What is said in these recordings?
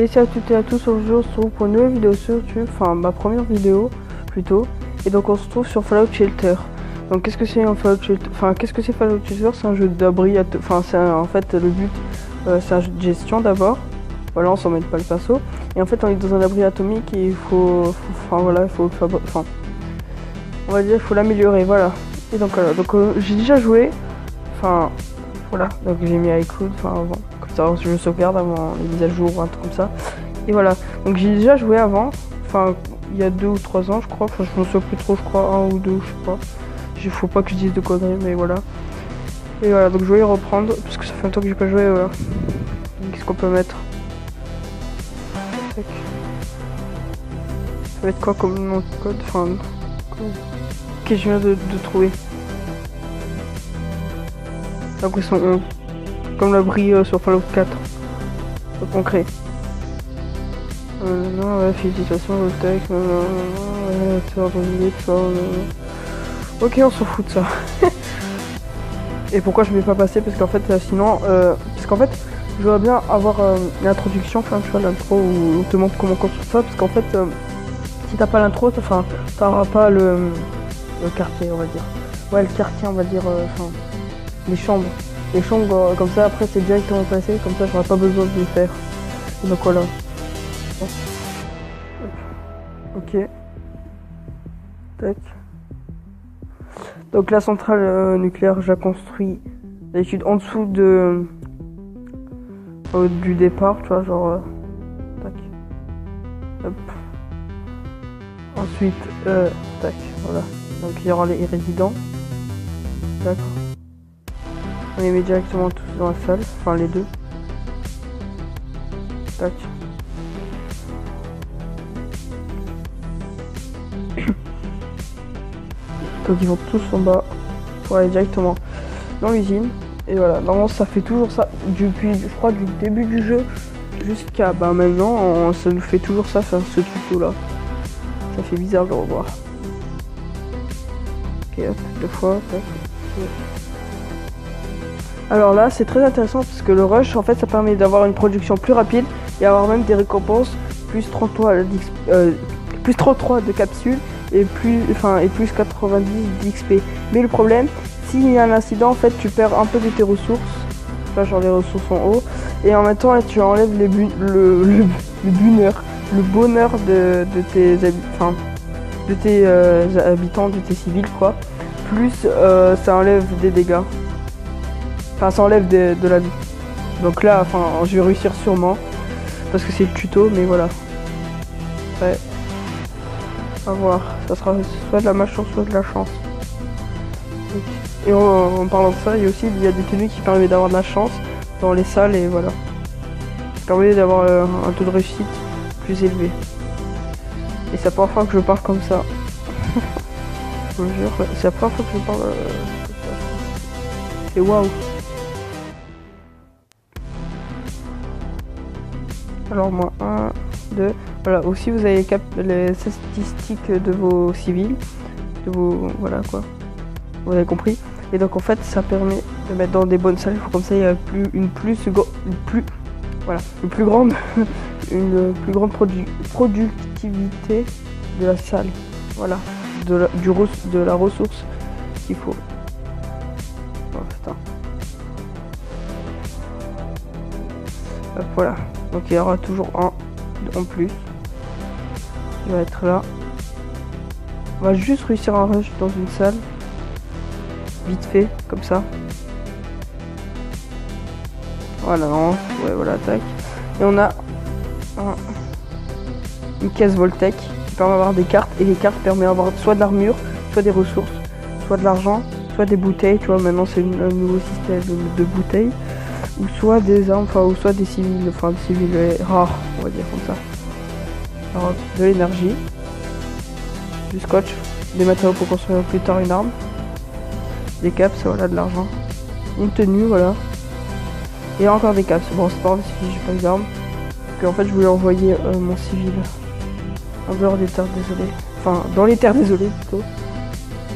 Et salut à toutes et à tous, aujourd'hui on se retrouve pour une nouvelle vidéo sur YouTube, enfin ma première vidéo plutôt. Et donc on se trouve sur Fallout Shelter. Donc qu'est-ce que c'est un Fallout Shelter? Enfin qu'est-ce que c'est Fallout Shelter? C'est un jeu d'abri, enfin c'est en fait le but, c'est un jeu de gestion d'abord. Voilà, on s'en mêle pas le perso. Et en fait on est dans un abri atomique et il faut enfin voilà, il faut enfin on va dire il faut l'améliorer, voilà. Et donc voilà, donc j'ai déjà joué, enfin voilà, donc j'ai mis iCloud, enfin avant, comme ça je sauvegarde avant les mises à jour ou un truc comme ça. Et voilà, donc j'ai déjà joué avant, enfin il y a 2 ou 3 ans je crois, enfin je m'en souviens plus trop, je crois 1 ou 2, je sais pas. Il faut pas que je dise de conneries, mais voilà. Et voilà, donc je vais y reprendre, parce que ça fait un temps que j'ai pas joué, voilà. Qu'est-ce qu'on peut mettre? Tac. Ça va être quoi comme nom de code? Enfin, qu'est-ce que je viens de trouver? Donc ils sont 11. Comme l'abri sur Fallout 4. Concret. Non, ouais, félicitations, tech, ok, on s'en fout de ça. Et pourquoi je vais pas passer? Parce qu'en fait, sinon, parce qu'en fait, je voudrais bien avoir l'introduction, enfin, tu vois, l'intro où on te montre comment construire ça, parce qu'en fait, si t'as pas l'intro, enfin, t'auras pas le quartier, on va dire. Ouais, le quartier, on va dire, enfin, les chambres. Les chambres, comme ça, après, c'est directement passé, comme ça, j'aurai pas besoin de le faire. Et donc voilà. Ok. Tac. Donc la centrale nucléaire, j'ai construit d'habitude en dessous de du départ, tu vois, genre tac. Hop. Ensuite, tac, voilà. Donc il y aura les résidents. D'accord. On les met directement tous dans la salle, enfin les deux. Tac. Donc ils vont tous en bas pour aller directement dans l'usine. Et voilà, normalement ça fait toujours ça depuis, je crois, du début du jeu jusqu'à maintenant, ça nous fait toujours ça, ce tuto là. Ça fait bizarre de le revoir. Ok, hop, 2 fois, tac. Alors là c'est très intéressant parce que le rush en fait ça permet d'avoir une production plus rapide et avoir même des récompenses plus 33 de capsules et plus 90 d'XP. Mais le problème, s'il y a un incident, en fait tu perds un peu de tes ressources. Là genre les ressources en haut. Et en même temps là, tu enlèves le bonheur de tes habitants, de tes civils quoi. Plus ça enlève des dégâts. Enfin ça enlève de la vie. Donc là enfin je vais réussir sûrement. Parce que c'est le tuto, mais voilà. Ouais. À voir, ça sera soit de la malchance, soit de la chance. Et en parlant de ça, il y a des tenues qui permettent d'avoir de la chance dans les salles et voilà. Ça permet d'avoir un taux de réussite plus élevé. Et c'est la première fois que je parle comme ça. Je vous jure, c'est la première fois que je parle comme ça. C'est waouh. Alors moi, 1, 2, voilà, aussi vous avez les statistiques de vos civils, de vos, voilà quoi, vous avez compris. Et donc en fait ça permet de mettre dans des bonnes salles, comme ça il y a une plus grande productivité de la salle, voilà, de la ressource qu'il faut. Oh, putain. Hop, voilà. Donc il y aura toujours un en plus. Il va être là. On va juste réussir un rush dans une salle. Vite fait, comme ça. Voilà, non. Ouais, voilà, tac. Et on a une caisse Voltec qui permet d'avoir des cartes. Et les cartes permettent d'avoir soit de l'armure, soit des ressources, soit de l'argent, soit des bouteilles. Tu vois, maintenant c'est un nouveau système de bouteilles. Ou soit des armes, ou soit des civils, rares, on va dire comme ça. Alors, de l'énergie, du scotch, des matériaux pour construire plus tard une arme, des caps, voilà, de l'argent, une tenue, voilà, et encore des caps. Bon, c'est pas grave si j'ai pas d'armes, parce qu'en fait je voulais envoyer mon civil en dehors des terres désolées, enfin dans les terres désolées plutôt.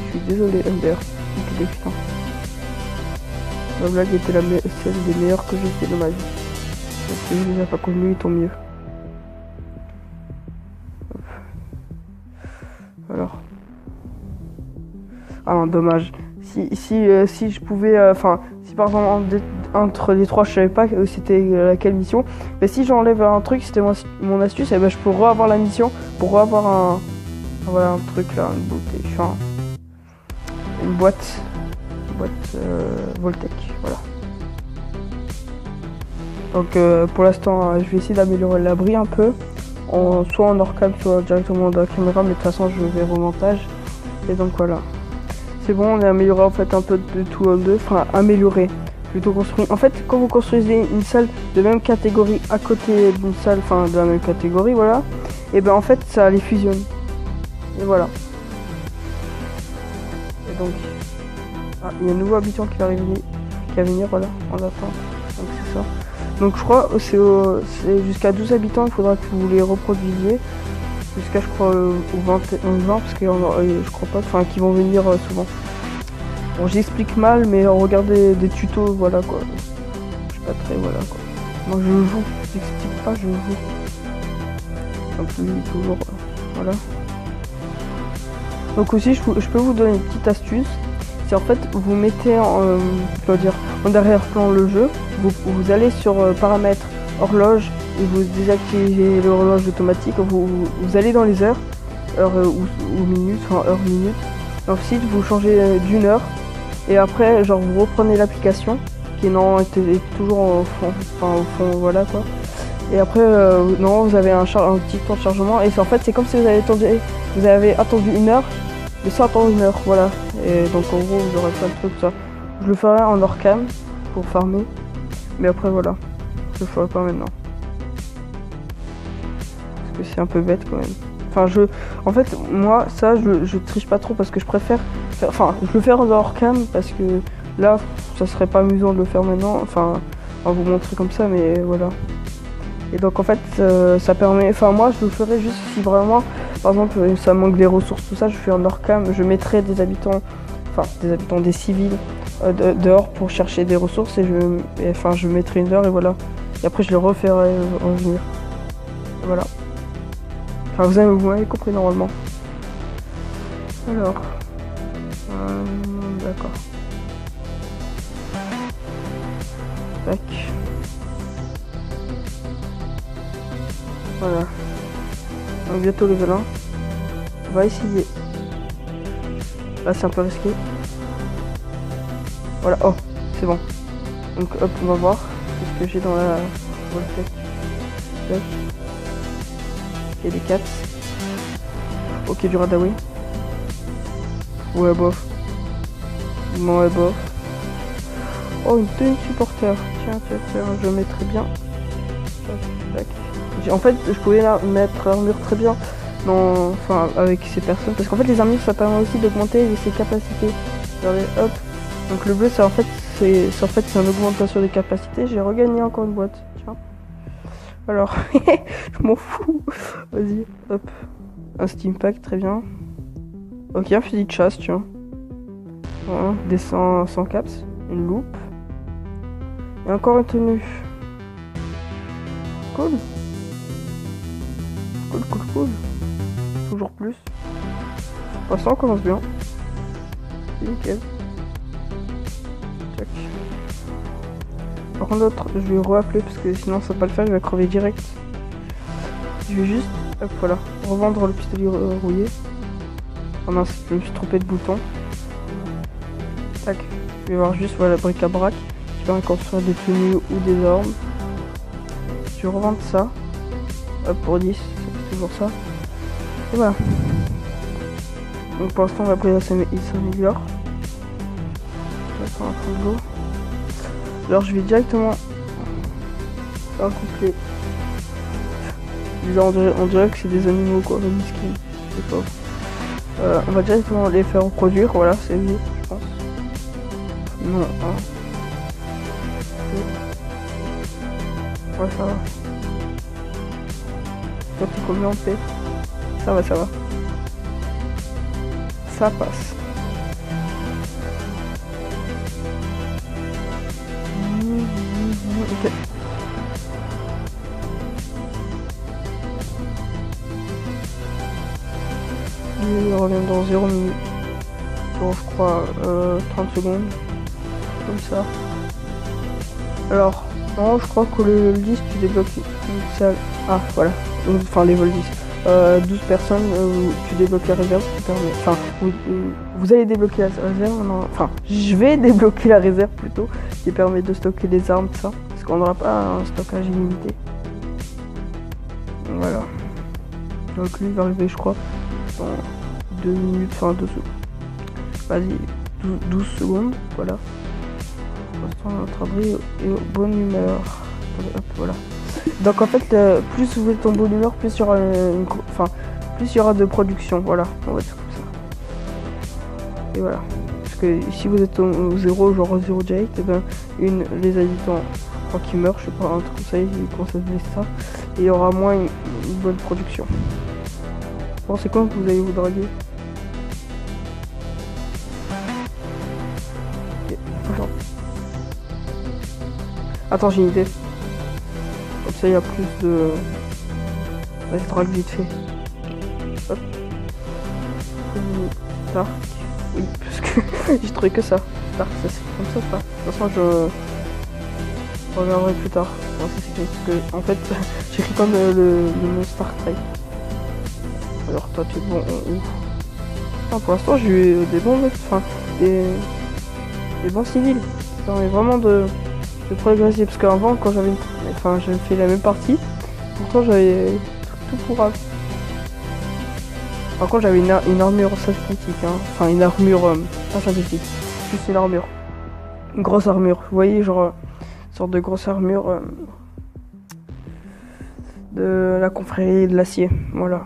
Je suis désolé, Under, putain. La blague était celle des meilleures que j'ai fait de ma vie. Parce que je les ai pas connus, tant mieux. un dommage. Si je pouvais, enfin, si par exemple entre les trois je savais pas c'était laquelle mission, mais si j'enlève un truc, c'était mon astuce, et ben je peux re-avoir la mission pour re-avoir voilà, un truc là, une beauté, enfin, une boîte Voltec, voilà. Donc pour l'instant, je vais essayer d'améliorer l'abri un peu, soit en hors cam, soit directement dans la caméra, mais de toute façon je vais au montage. Et donc voilà. C'est bon, on a amélioré en fait un peu de tout en deux, enfin amélioré, plutôt construit. En fait, quand vous construisez une salle de même catégorie à côté d'une salle, enfin de la même catégorie, voilà, et ben en fait ça les fusionne. Et voilà. Et donc, il y a un nouveau habitant qui va venir, voilà, on attend. Donc c'est ça. Donc je crois que c'est jusqu'à 12 habitants, il faudra que vous les reproduisiez. Jusqu'à je crois au 20 parce que je crois pas, enfin qui vont venir souvent. Bon, j'explique mal, mais regardez des tutos, voilà quoi. Je suis pas très, voilà quoi. Moi je joue, j'explique pas, je joue. Donc lui toujours, voilà. Donc aussi je peux vous donner une petite astuce. C'est en fait vous mettez en arrière-plan le jeu, vous allez sur paramètres horloge et vous désactivez l'horloge automatique, vous allez dans les heures ou minutes, enfin heure minute. Ensuite vous changez d'une heure et après genre vous reprenez l'application qui est toujours au fond, voilà quoi. Et après non, vous avez un petit temps de chargement et en fait c'est comme si vous avez attendu une heure mais sans attendre une heure, voilà. Et donc en gros vous aurez plein de trucs ça. Je le ferai en hors cam pour farmer, mais après voilà, je le ferai pas maintenant. Parce que c'est un peu bête quand même. Enfin en fait moi ça je triche pas trop parce que je préfère je le fais en hors cam parce que là ça serait pas amusant de le faire maintenant, enfin on va vous montrer comme ça, mais voilà. Et donc en fait ça permet, enfin moi je le ferais juste si vraiment par exemple ça manque des ressources, tout ça, je fais en hors cam, je mettrais des habitants, des civils dehors pour chercher des ressources et je mettrai une heure et voilà. Et après je les referai revenir. Voilà. Enfin vous m'avez compris normalement. Alors. D'accord. Tac. Voilà. Donc bientôt level 1. On va essayer. Là c'est un peu risqué. Voilà, oh, c'est bon. Donc hop, on va voir ce que j'ai dans la Voltec. Tac. Il y a des caps. Ok, du radaway. Ouais, bof. Bon, ouais, bof. Oh, une tenue supporter. Tiens, je mettrai bien. Tac, tac. En fait, je pouvais mettre armure très bien avec ces personnes. Parce qu'en fait, les armures, ça permet aussi d'augmenter ses capacités. Regardez, hop. Donc le bleu, c'est une augmentation des capacités. J'ai regagné encore une boîte. Tiens. Alors, je m'en fous. Vas-y, hop. Un Steam Pack, très bien. Ok, un fusil de chasse, tiens. Voilà, des 100 caps. Une loupe. Et encore une tenue. Cool. Cool. Toujours plus. Pour l'instant, on commence bien. Nickel. Tac. Par contre, l'autre, je vais re-appeler parce que sinon ça va pas le faire, il va crever direct. Je vais juste, hop, voilà, revendre le pistolet rouillé. Oh mince, je me suis trompé de bouton. Tac. Je vais voir juste, voilà, bric-à-brac qui permet de construire des tenues ou des armes. Je vais revendre ça. Hop, pour 10, c'est toujours ça. Et voilà. Donc pour l'instant, la prise il s'améliore. Un peu de l'eau. Alors je vais directement faire un couplet. On dirait que c'est des animaux quoi, les miskins. C'est pas. On va directement les faire reproduire, voilà, c'est mieux, je pense. Non, hein. Ouais, ça va. Toi t'es combien en paix? Ça va. Ça passe. Ok. Il revient dans 0 minutes. pour, je crois, 30 secondes. Comme ça. Alors, non, je crois que le 10, tu débloques une salle. Ah, voilà. Enfin, les vols 10. 12 personnes, tu débloques la réserve qui permet. Enfin, vous allez débloquer la réserve. Non, enfin, je vais débloquer la réserve plutôt, qui permet de stocker des armes, tout ça. Parce qu'on n'aura pas un stockage illimité. Voilà. Donc lui va arriver, je crois, dans 2 minutes, enfin 2 secondes. Vas-y, 12 secondes, voilà. Pour l'instant, notre abri est aux bonne humeur. Hop, voilà. Donc en fait, plus vous êtes en bonne humeur, plus il y aura plus il y aura de production. Voilà, on va dire comme ça. Et voilà. Parce que si vous êtes au 0, genre 0 Jake, et ben les habitants, je crois qu'ils meurent, je sais pas, un truc comme ça, ils commencent à se blesser ça. Et il y aura moins une bonne production. Bon, c'est quand que vous allez vous draguer? Okay. Attends, j'ai une idée. Comme ça, il y a plus de... Ouais, je drague vite fait. Hop. Dark. Oui, parce que j'ai trouvé que ça. Dark, ça c'est comme ça, pas. De toute façon, je regarderai plus tard. Bon, ça c'est parce que, en fait, j'écris comme le nom Star Trek. Alors, toi, tu es bon ouf. Enfin, pour l'instant, j'ai eu des bons mecs, enfin, des bons civils. Ça permet vraiment de progresser. Parce qu'avant, quand j'avais fait la même partie, pourtant j'avais tout pourrave. Par contre, j'avais une armure synthétique, hein. Enfin, une armure pas synthétique, juste une armure. Une grosse armure. Vous voyez, genre, une sorte de grosse armure de la confrérie de l'acier. Voilà.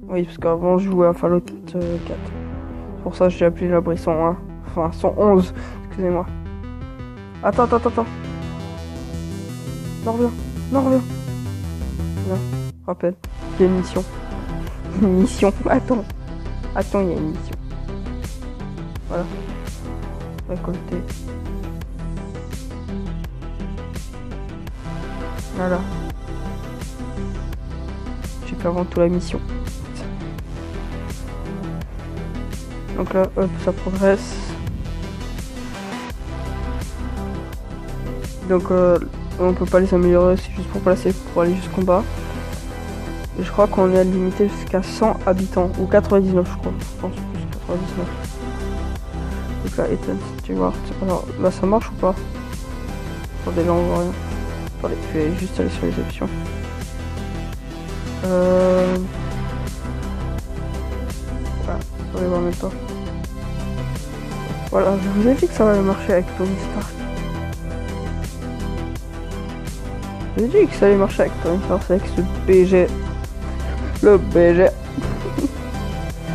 Oui, parce qu'avant, je jouais à Fallout 4. C'est pour ça que j'ai appelé l'abri 101. Enfin, 111, excusez-moi. Attends. Non, reviens. Viens. Rappelle. Il y a une mission. Une mission. Attends, il y a une mission. Voilà. Récolter. Voilà. J'ai fait avant tout la mission. Donc là, hop, ça progresse. Donc on peut pas les améliorer, c'est juste pour placer, pour aller jusqu'en bas. Et je crois qu'on est limité jusqu'à 100 habitants, ou 99 je crois, je pense plus 99. Donc là, Ethan Stewart, alors là ça marche ou pas? Attendez, là on voit rien. Attendez, je vais juste aller sur les options. Voilà, on va voir en même temps. Voilà, je vous ai dit que ça va marcher avec Tony Stark. Je vous ai dit que ça allait marcher avec Tony Stark, avec ce BG. Le BG.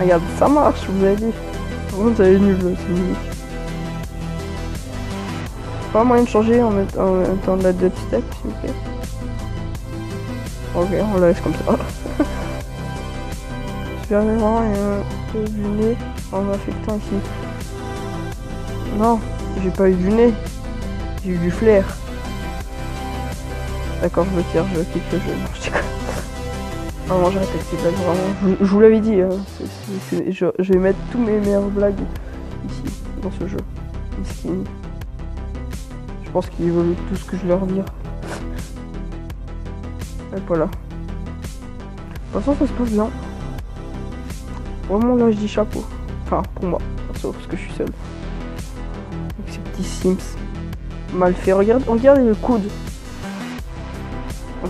Regarde, ça marche, je vous ai dit. Par contre, ça est nul, c'est unique. Pas moyen de changer en mettant de la dubstep, s'il vous plaît. Ok, on la laisse comme ça. Supérieurement et un peu du nez en affectant ici. Non, j'ai pas eu du nez. J'ai eu du flair. D'accord, je me tire, je quitte le jeu. Non, je déconne. Vraiment, j'arrête avec ces blagues, vraiment. Je vous l'avais dit, hein. Je vais mettre tous mes meilleures blagues ici, dans ce jeu. Miskin. Je pense qu'ils veulent tout ce que je leur dire. Et voilà. De toute façon, ça se passe bien. Vraiment, là, je dis chapeau. Enfin, pour moi, sauf parce que je suis seul. Avec ces petits Sims. Mal fait. Regardez le coude.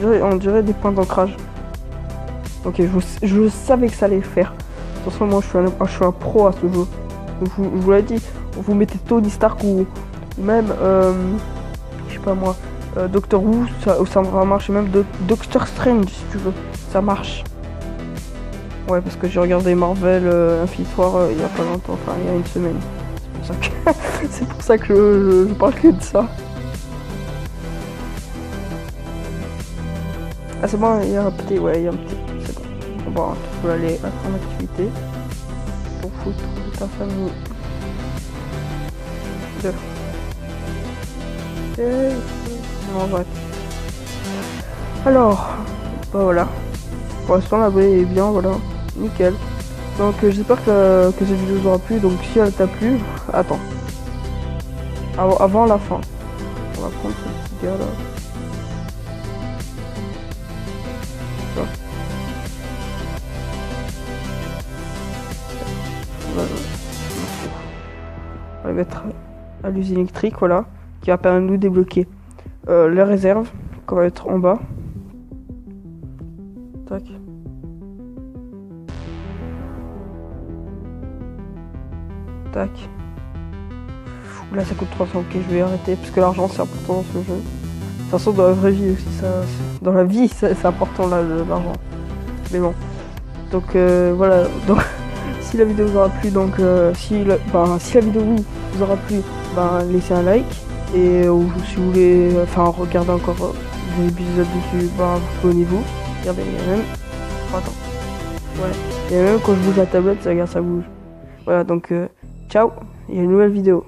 On dirait des points d'ancrage. Ok, je savais que ça allait le faire. De toute façon, moi, je suis un pro à ce jeu. Je vous l'ai dit. Vous mettez Tony Stark ou même, je sais pas moi, Doctor Who, ça va marcher. Même Doctor Strange, si tu veux. Ça marche. Ouais, parce que j'ai regardé Marvel Infinity War il y a pas longtemps. Enfin, il y a une semaine. C'est pour ça que je parle que de ça. Ah c'est bon, il y a un petit, ouais, il y a un petit, c'est bon. Bon, tu peux aller à ton activité pour foutre de ta famille. Non, bref. Alors, bah voilà. Pour l'instant, la baie est bien, voilà. Nickel. Donc j'espère que cette vidéo vous aura plu. Donc si elle t'a plu, attends. Avant la fin. On va prendre ce petit gars là. Ça. On va le mettre à l'usine électrique, voilà. Qui va permettre de nous débloquer les réserves. Qu'on va être en bas. Tac. Tac. Là ça coûte 300, ok je vais arrêter parce que l'argent c'est important dans ce jeu. De toute façon dans la vraie vie aussi, dans la vie c'est important l'argent. Mais bon. Donc voilà, donc si la vidéo vous aura plu, donc si la vidéo oui vous aura plu, laissez un like. Et si vous voulez regarder encore des épisodes dessus, abonnez-vous. Regardez, il y a même. Attends. Ouais. Et même quand je bouge la tablette, ça bouge. Voilà donc ciao, il y a une nouvelle vidéo.